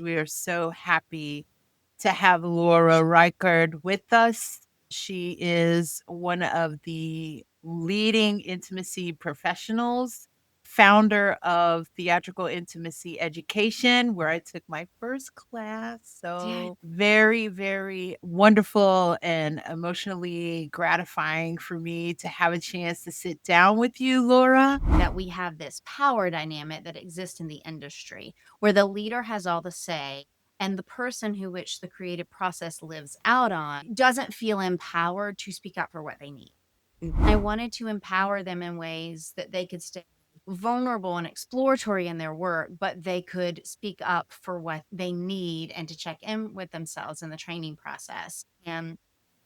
We are so happy to have Laura Rikard with us. She is one of the leading intimacy professionals, founder of Theatrical Intimacy Education, where I took my first class. So very, very wonderful and emotionally gratifying for me to have a chance to sit down with you, Laura. That we have this power dynamic that exists in the industry where the leader has all the say and the person who which the creative process lives out on doesn't feel empowered to speak up for what they need. I wanted to empower them in ways that they could stay vulnerable and exploratory in their work, but they could speak up for what they need and to check in with themselves in the training process. And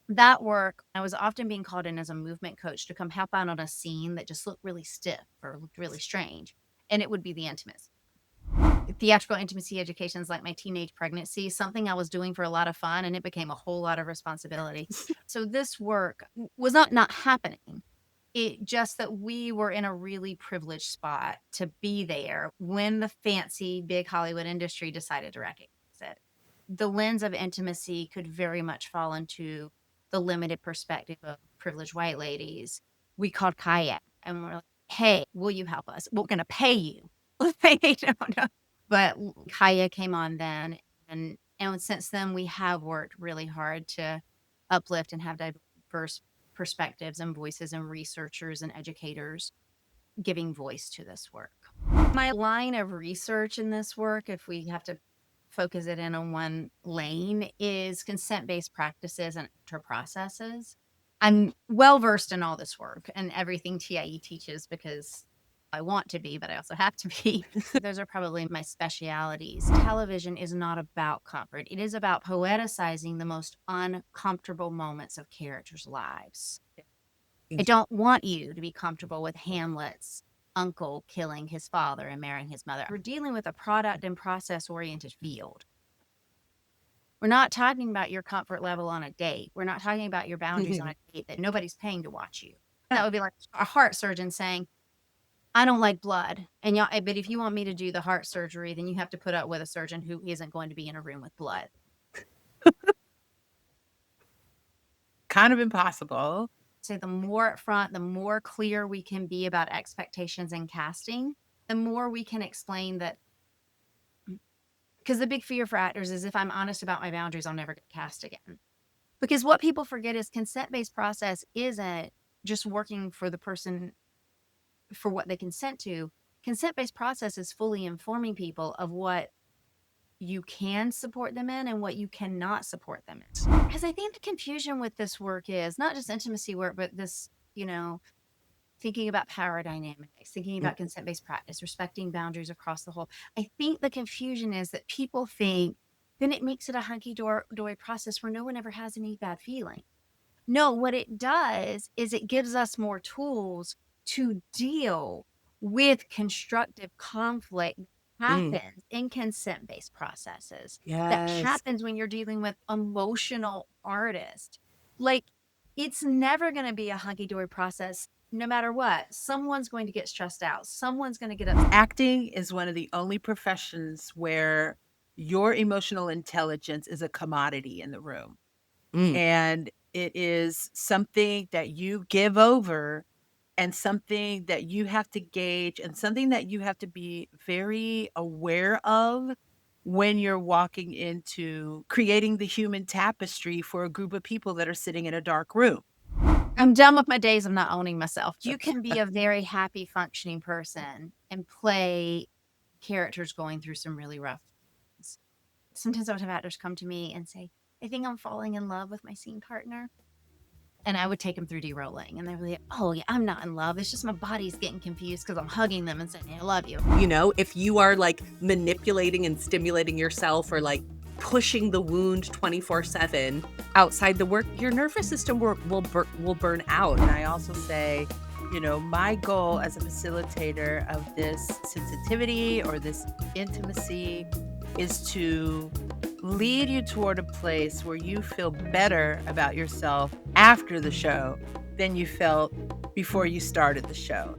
that work, I was often being called in as a movement coach to come help out on a scene that just looked really stiff or looked really strange. And it would be the intimacy. Theatrical intimacy education is like my teenage pregnancy, something I was doing for a lot of fun, and it became a whole lot of responsibility. So this work was not happening. It just that we were in a really privileged spot to be there when the fancy big Hollywood industry decided to recognize it. The lens of intimacy could very much fall into the limited perspective of privileged white ladies. We called kayak and we're like, hey, will you help us? We're going to pay you. They don't know. But Kaya came on then, and since then we have worked really hard to uplift and have diverse perspectives and voices and researchers and educators giving voice to this work. My line of research in this work, if we have to focus it in on one lane, is consent-based practices and processes. I'm well versed in all this work and everything TIE teaches because I want to be, but I also have to be. Those are probably my specialities. Television is not about comfort. It is about poeticizing the most uncomfortable moments of characters' lives. I don't want you to be comfortable with Hamlet's uncle killing his father and marrying his mother. We're dealing with a product and process-oriented field. We're not talking about your comfort level on a date. We're not talking about your boundaries on a date that nobody's paying to watch you. That would be like a heart surgeon saying, I don't like blood. And y'all, but if you want me to do the heart surgery, then you have to put up with a surgeon who isn't going to be in a room with blood. Kind of impossible. So the more upfront, the more clear we can be about expectations and casting, the more we can explain that. Because the big fear for actors is if I'm honest about my boundaries, I'll never get cast again. Because what people forget is consent-based process isn't just working for the person for what they consent to. Consent-based process is fully informing people of what you can support them in and what you cannot support them in. Because I think the confusion with this work is not just intimacy work, but this, thinking about power dynamics, thinking about consent-based practice, respecting boundaries across the whole. I think the confusion is that people think then it makes it a hunky-dory process where no one ever has any bad feeling. No, what it does is it gives us more tools to deal with constructive conflict that happens in consent-based processes. That happens when you're dealing with emotional artists. Like, it's never going to be a hunky-dory process no matter what. Someone's going to get stressed out. Someone's going to get upset. Acting is one of the only professions where your emotional intelligence is a commodity in the room. And it is something that you give over and something that you have to gauge and something that you have to be very aware of when you're walking into creating the human tapestry for a group of people that are sitting in a dark room. I'm done with my days of not owning myself. You can be a very happy, functioning person and play characters going through some really rough things. Sometimes I would have actors come to me and say, I think I'm falling in love with my scene partner. And I would take them through de-rolling. And they were like, oh, yeah, I'm not in love. It's just my body's getting confused because I'm hugging them and saying, I love you. If you are like manipulating and stimulating yourself or like pushing the wound 24/7 outside the work, your nervous system will burn out. And I also say, my goal as a facilitator of this sensitivity or this intimacy is to lead you toward a place where you feel better about yourself after the show than you felt before you started the show.